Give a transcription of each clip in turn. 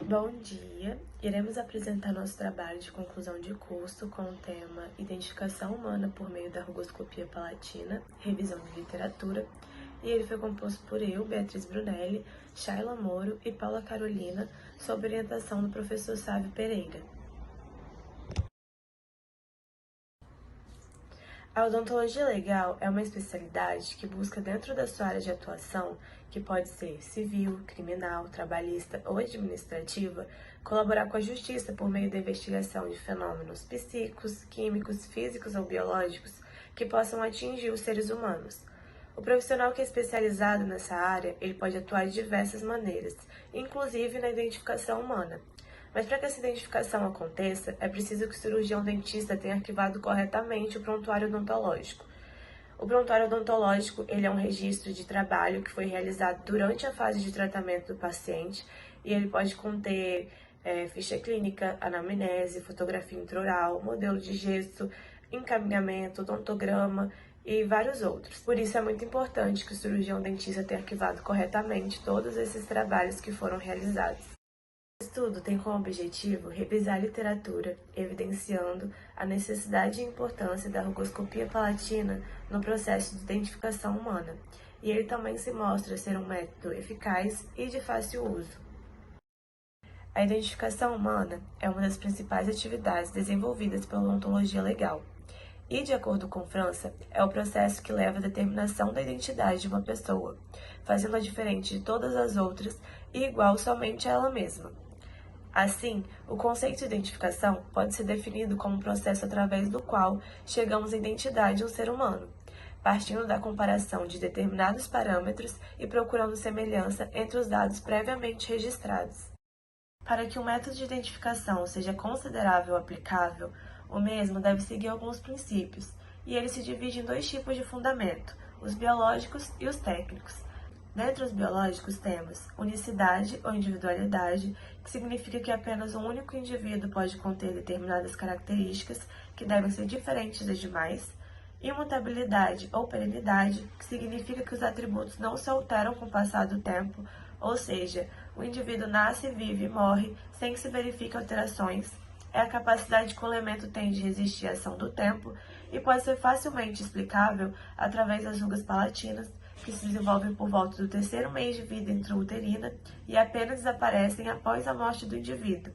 Bom dia! Iremos apresentar nosso trabalho de conclusão de curso com o tema Identificação Humana por meio da Rugoscopia Palatina, revisão de literatura, e ele foi composto por eu, Beatriz Brunelli, Shayla Moro e Paula Carolina, sob orientação do professor Sávio Pereira. A odontologia legal é uma especialidade que busca, dentro da sua área de atuação, que pode ser civil, criminal, trabalhista ou administrativa, colaborar com a justiça por meio da investigação de fenômenos psíquicos, químicos, físicos ou biológicos que possam atingir os seres humanos. O profissional que é especializado nessa área, ele pode atuar de diversas maneiras, inclusive na identificação humana. Mas para que essa identificação aconteça, é preciso que o cirurgião dentista tenha arquivado corretamente o prontuário odontológico. O prontuário odontológico ele é um registro de trabalho que foi realizado durante a fase de tratamento do paciente e ele pode conter ficha clínica, anamnese, fotografia intraoral, modelo de gesso, encaminhamento, odontograma e vários outros. Por isso é muito importante que o cirurgião dentista tenha arquivado corretamente todos esses trabalhos que foram realizados. O estudo tem como objetivo revisar a literatura, evidenciando a necessidade e importância da rugoscopia palatina no processo de identificação humana, e ele também se mostra ser um método eficaz e de fácil uso. A identificação humana é uma das principais atividades desenvolvidas pela odontologia legal, e, de acordo com França, é o processo que leva à determinação da identidade de uma pessoa, fazendo-a diferente de todas as outras e igual somente a ela mesma. Assim, o conceito de identificação pode ser definido como um processo através do qual chegamos à identidade de um ser humano, partindo da comparação de determinados parâmetros e procurando semelhança entre os dados previamente registrados. Para que um método de identificação seja considerável ou aplicável, o mesmo deve seguir alguns princípios, e ele se divide em dois tipos de fundamento, os biológicos e os técnicos. Dentre os biológicos temos unicidade ou individualidade, que significa que apenas um único indivíduo pode conter determinadas características que devem ser diferentes das demais, imutabilidade ou perenidade, que significa que os atributos não se alteram com o passar do tempo, ou seja, o indivíduo nasce, vive e morre sem que se verifiquem alterações, é a capacidade que o elemento tem de resistir à ação do tempo e pode ser facilmente explicável através das rugas palatinas, que se desenvolvem por volta do terceiro mês de vida intrauterina e apenas desaparecem após a morte do indivíduo.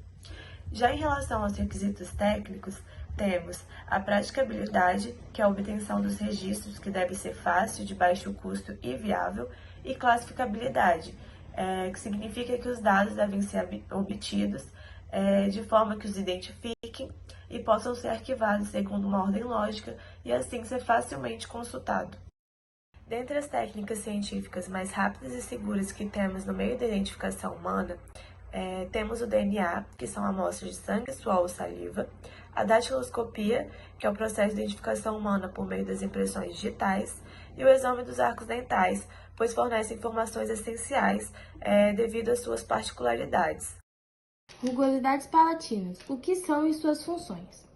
Já em relação aos requisitos técnicos, temos a praticabilidade, que é a obtenção dos registros, que deve ser fácil, de baixo custo e viável, e classificabilidade, que significa que os dados devem ser obtidos de forma que os identifiquem e possam ser arquivados segundo uma ordem lógica e assim ser facilmente consultado. Dentre as técnicas científicas mais rápidas e seguras que temos no meio da identificação humana, temos o DNA, que são amostras de sangue, suor ou saliva, a datiloscopia, que é o processo de identificação humana por meio das impressões digitais, e o exame dos arcos dentais, pois fornece informações essenciais devido às suas particularidades. Rugosidades palatinas. O que são e suas funções?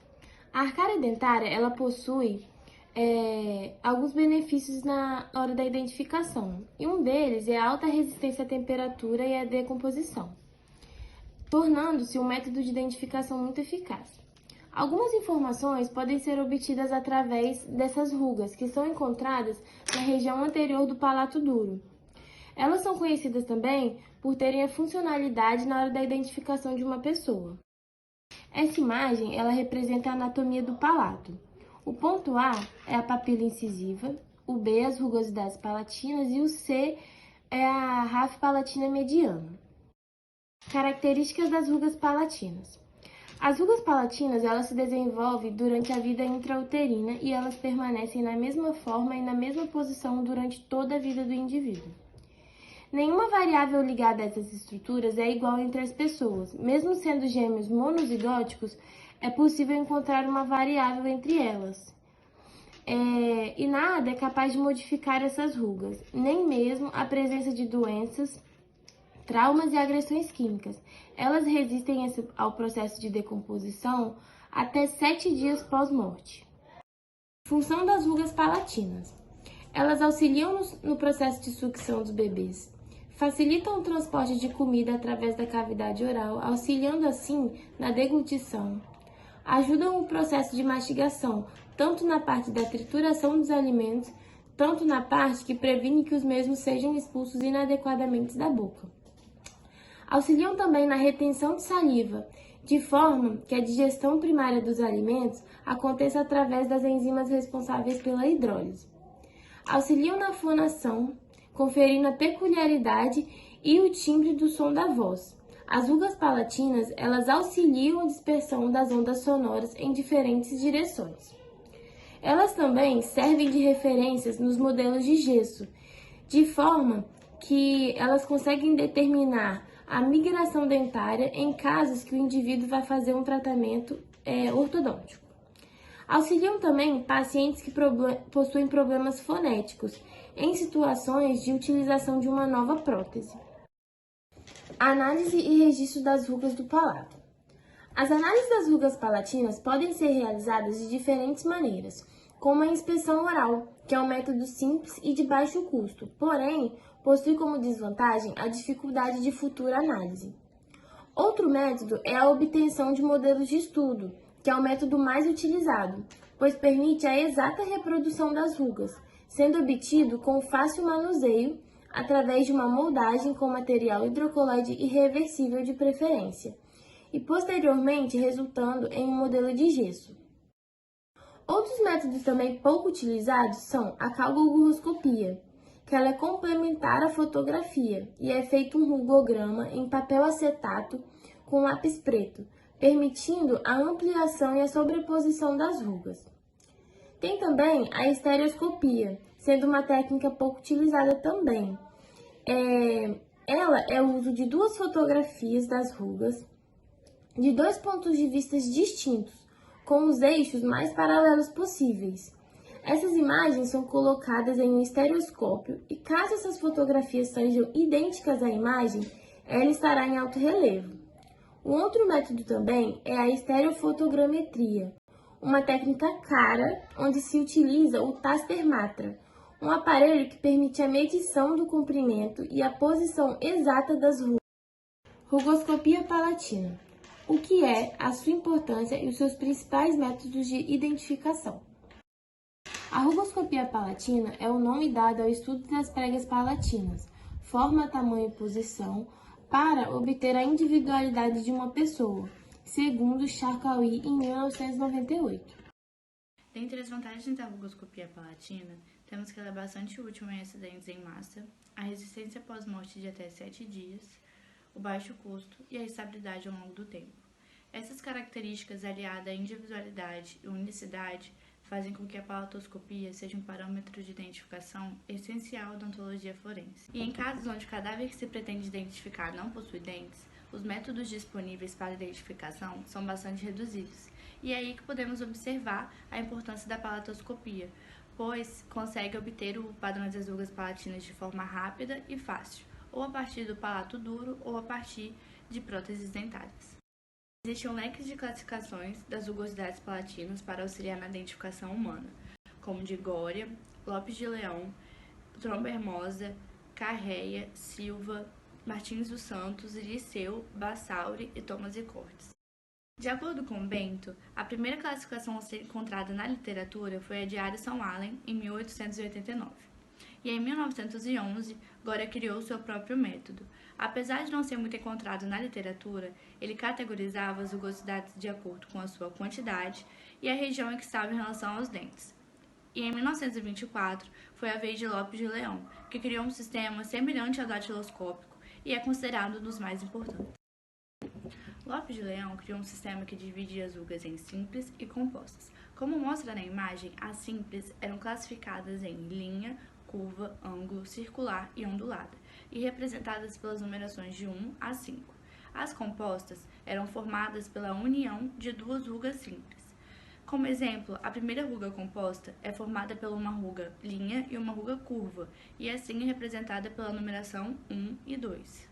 A arcária dentária, ela possui alguns benefícios na hora da identificação. E um deles é a alta resistência à temperatura e à decomposição, tornando-se um método de identificação muito eficaz. Algumas informações podem ser obtidas através dessas rugas, que são encontradas na região anterior do palato duro. Elas são conhecidas também por terem a funcionalidade na hora da identificação de uma pessoa. Essa imagem, ela representa a anatomia do palato. O ponto A é a papila incisiva, o B as rugosidades palatinas e o C é a ráfia palatina mediana. Características das rugas palatinas. As rugas palatinas, elas se desenvolvem durante a vida intrauterina e elas permanecem na mesma forma e na mesma posição durante toda a vida do indivíduo. Nenhuma variável ligada a essas estruturas é igual entre as pessoas. Mesmo sendo gêmeos monozigóticos, é possível encontrar uma variável entre elas. E nada é capaz de modificar essas rugas, nem mesmo a presença de doenças, traumas e agressões químicas. Elas resistem ao processo de decomposição até 7 dias pós-morte. Função das rugas palatinas. Elas auxiliam no processo de sucção dos bebês, facilitam o transporte de comida através da cavidade oral, auxiliando assim na deglutição. Ajudam o processo de mastigação, tanto na parte da trituração dos alimentos, tanto na parte que previne que os mesmos sejam expulsos inadequadamente da boca. Auxiliam também na retenção de saliva, de forma que a digestão primária dos alimentos aconteça através das enzimas responsáveis pela hidrólise. Auxiliam na fonação, conferindo a peculiaridade e o timbre do som da voz. As rugas palatinas, elas auxiliam a dispersão das ondas sonoras em diferentes direções. Elas também servem de referências nos modelos de gesso, de forma que elas conseguem determinar a migração dentária em casos que o indivíduo vai fazer um tratamento ortodôntico. Auxiliam também pacientes que possuem problemas fonéticos em situações de utilização de uma nova prótese. Análise e registro das rugas do palato. As análises das rugas palatinas podem ser realizadas de diferentes maneiras, como a inspeção oral, que é um método simples e de baixo custo, porém, possui como desvantagem a dificuldade de futura análise. Outro método é a obtenção de modelos de estudo, que é o método mais utilizado, pois permite a exata reprodução das rugas, sendo obtido com fácil manuseio através de uma moldagem com material hidrocolóide irreversível de preferência, e posteriormente resultando em um modelo de gesso. Outros métodos também pouco utilizados são a calgoguroscopia, que ela é complementar à fotografia e é feito um rugograma em papel acetato com lápis preto, permitindo a ampliação e a sobreposição das rugas. Tem também a estereoscopia, sendo uma técnica pouco utilizada também. Ela é o uso de duas fotografias das rugas de dois pontos de vista distintos, com os eixos mais paralelos possíveis. Essas imagens são colocadas em um estereoscópio e, caso essas fotografias sejam idênticas à imagem, ela estará em alto relevo. Um outro método também é a estereofotogrametria, uma técnica cara onde se utiliza o Tasker Matra, um aparelho que permite a medição do comprimento e a posição exata das rugas. Rugoscopia palatina. O que é, a sua importância e os seus principais métodos de identificação? A rugoscopia palatina é o nome dado ao estudo das pregas palatinas, forma, tamanho e posição, para obter a individualidade de uma pessoa, segundo Charcauí em 1998. Dentre as vantagens da rugoscopia palatina, temos que ela é bastante útil em acidentes em massa, a resistência pós-morte de até 7 dias, o baixo custo e a estabilidade ao longo do tempo. Essas características, aliadas à individualidade e unicidade, fazem com que a palatoscopia seja um parâmetro de identificação essencial da odontologia forense. E em casos onde o cadáver que se pretende identificar não possui dentes, os métodos disponíveis para identificação são bastante reduzidos. E é aí que podemos observar a importância da palatoscopia, pois consegue obter o padrão das rugas palatinas de forma rápida e fácil, ou a partir do palato duro ou a partir de próteses dentárias. Existe um leque de classificações das rugosidades palatinas para auxiliar na identificação humana, como de Gória, Lopes de Leão, Tromba Hermosa, Carreia, Silva, Martins dos Santos, Liceu, Bassauri e Thomas e Cortes. De acordo com Bento, a primeira classificação a ser encontrada na literatura foi a de Addison Allen, em 1889. E em 1911, Gória criou seu próprio método. Apesar de não ser muito encontrado na literatura, ele categorizava as rugosidades de acordo com a sua quantidade e a região em que estava em relação aos dentes. E em 1924, foi a vez de Lopes de Leão, que criou um sistema semelhante ao datiloscópico e é considerado um dos mais importantes. Lopes de Leão criou um sistema que dividia as rugas em simples e compostas. Como mostra na imagem, as simples eram classificadas em linha, curva, ângulo, circular e ondulada, e representadas pelas numerações de 1 a 5. As compostas eram formadas pela união de duas rugas simples. Como exemplo, a primeira ruga composta é formada por uma ruga linha e uma ruga curva, e assim é representada pela numeração 1 e 2.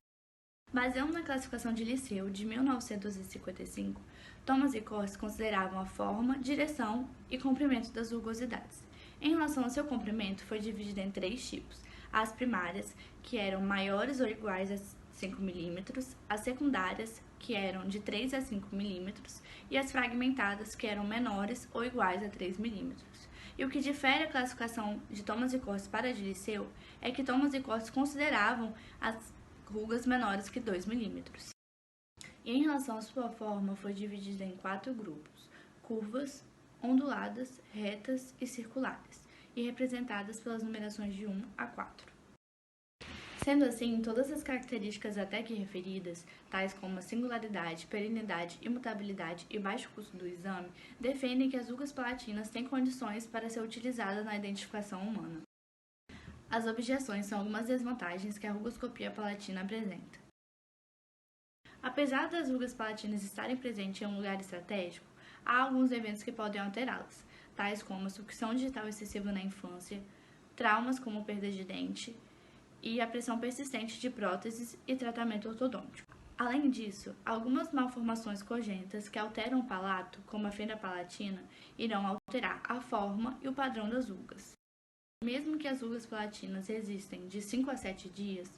Baseando na classificação de Liceu de 1955, Thomas e Cortes consideravam a forma, direção e comprimento das rugosidades. Em relação ao seu comprimento, foi dividido em 3 tipos: as primárias, que eram maiores ou iguais a 5 milímetros, as secundárias, que eram de 3 a 5 milímetros, e as fragmentadas, que eram menores ou iguais a 3 milímetros. E o que difere a classificação de Thomas e Cortes para a de Liceu é que Thomas e Cortes consideravam as rugas menores que 2 milímetros. E em relação à sua forma, foi dividida em 4 grupos: curvas, onduladas, retas e circulares, e representadas pelas numerações de 1 a 4. Sendo assim, todas as características até aqui referidas, tais como a singularidade, perenidade, imutabilidade e baixo custo do exame, defendem que as rugas palatinas têm condições para ser utilizadas na identificação humana. As objeções são algumas desvantagens que a rugoscopia palatina apresenta. Apesar das rugas palatinas estarem presentes em um lugar estratégico, há alguns eventos que podem alterá-las, tais como a sucção digital excessiva na infância, traumas como perda de dente e a pressão persistente de próteses e tratamento ortodôntico. Além disso, algumas malformações congênitas que alteram o palato, como a fenda palatina, irão alterar a forma e o padrão das rugas. Mesmo que as rugas palatinas resistem de 5 a 7 dias,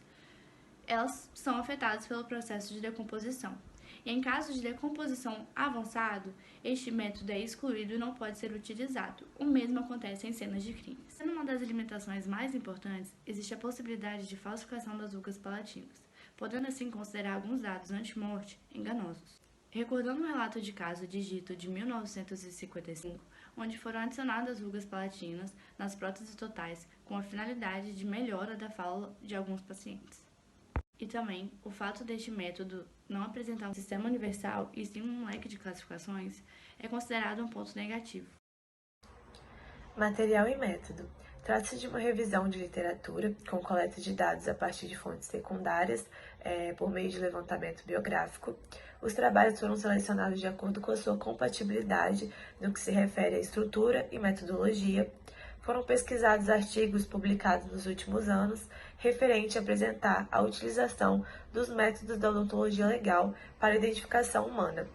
elas são afetadas pelo processo de decomposição. E em caso de decomposição avançado, este método é excluído e não pode ser utilizado. O mesmo acontece em cenas de crimes. Sendo uma das limitações mais importantes, existe a possibilidade de falsificação das rugas palatinas, podendo assim considerar alguns dados antemorte enganosos. Recordando um relato de caso de Egito de 1955, onde foram adicionadas rugas palatinas nas próteses totais com a finalidade de melhora da fala de alguns pacientes. E também, o fato deste método não apresentar um sistema universal e sim um leque de classificações é considerado um ponto negativo. Material e método. Trata-se de uma revisão de literatura com coleta de dados a partir de fontes secundárias, por meio de levantamento biográfico. Os trabalhos foram selecionados de acordo com a sua compatibilidade no que se refere à estrutura e metodologia. Foram pesquisados artigos publicados nos últimos anos referente a apresentar a utilização dos métodos da odontologia legal para a identificação humana.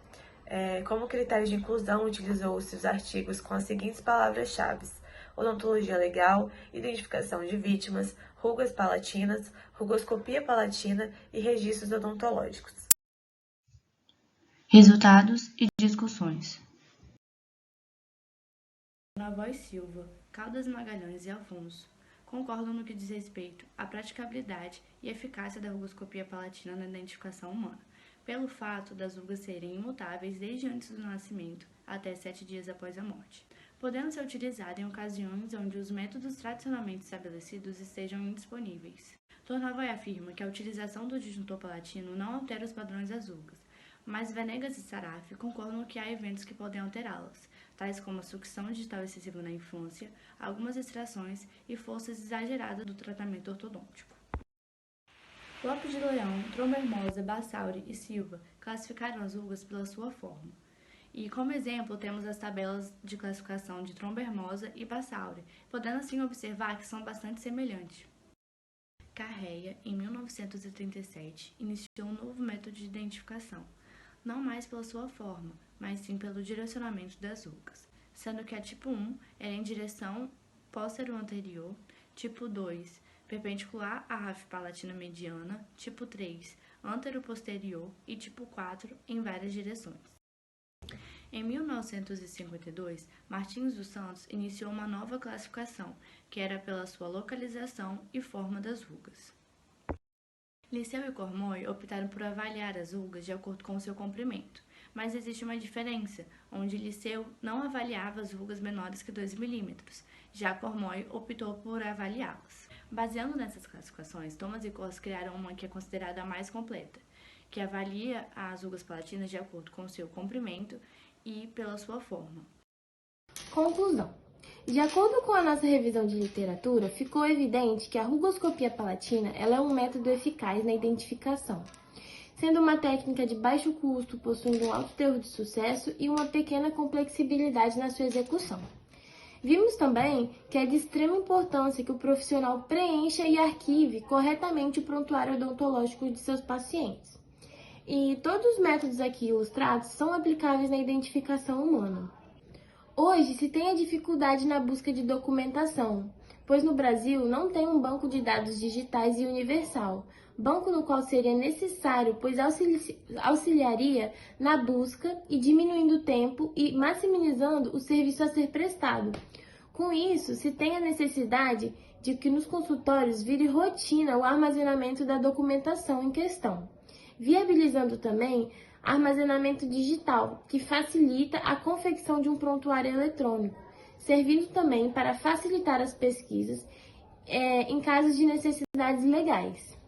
Como critério de inclusão, utilizou-se os artigos com as seguintes palavras-chave: odontologia legal, identificação de vítimas, rugas palatinas, rugoscopia palatina e registros odontológicos. Resultados e discussões. Navoy Silva, Caldas Magalhães e Afonso concordam no que diz respeito à praticabilidade e eficácia da rugoscopia palatina na identificação humana, pelo fato das rugas serem imutáveis desde antes do nascimento até 7 dias após a morte, podendo ser utilizada em ocasiões onde os métodos tradicionalmente estabelecidos estejam indisponíveis. Tornavoy afirma que a utilização do disjuntor palatino não altera os padrões das rugas, mas Venegas e Saraf concordam que há eventos que podem alterá-las, tais como a sucção digital excessiva na infância, algumas extrações e forças exageradas do tratamento ortodôntico. Lopes de Leão, Trombermosa, Bassauri e Silva classificaram as rugas pela sua forma. E como exemplo temos as tabelas de classificação de Trombermosa e Bassauri, podendo assim observar que são bastante semelhantes. Carreia, em 1937, iniciou um novo método de identificação, não mais pela sua forma, mas sim pelo direcionamento das rugas, sendo que a tipo 1 era em direção póstero-anterior, tipo 2 perpendicular à ráfia palatina mediana, tipo 3 antero-posterior e tipo 4 em várias direções. Em 1952, Martins dos Santos iniciou uma nova classificação, que era pela sua localização e forma das rugas. Liceu e Cormoy optaram por avaliar as rugas de acordo com seu comprimento, mas existe uma diferença, onde Liceu não avaliava as rugas menores que 2 milímetros, já Cormoy optou por avaliá-las. Baseando nessas classificações, Thomas e Cortes criaram uma que é considerada a mais completa, que avalia as rugas palatinas de acordo com seu comprimento e pela sua forma. Conclusão. De acordo com a nossa revisão de literatura, ficou evidente que a rugoscopia palatina ela é um método eficaz na identificação, sendo uma técnica de baixo custo, possuindo um alto teor de sucesso e uma pequena complexibilidade na sua execução. Vimos também que é de extrema importância que o profissional preencha e arquive corretamente o prontuário odontológico de seus pacientes. E todos os métodos aqui ilustrados são aplicáveis na identificação humana. Hoje se tem a dificuldade na busca de documentação, pois no Brasil não tem um banco de dados digitais e universal, banco no qual seria necessário, pois auxiliaria na busca e diminuindo o tempo e maximizando o serviço a ser prestado. Com isso, se tem a necessidade de que nos consultórios vire rotina o armazenamento da documentação em questão, viabilizando também armazenamento digital, que facilita a confecção de um prontuário eletrônico, servindo também para facilitar as pesquisas em casos de necessidades legais.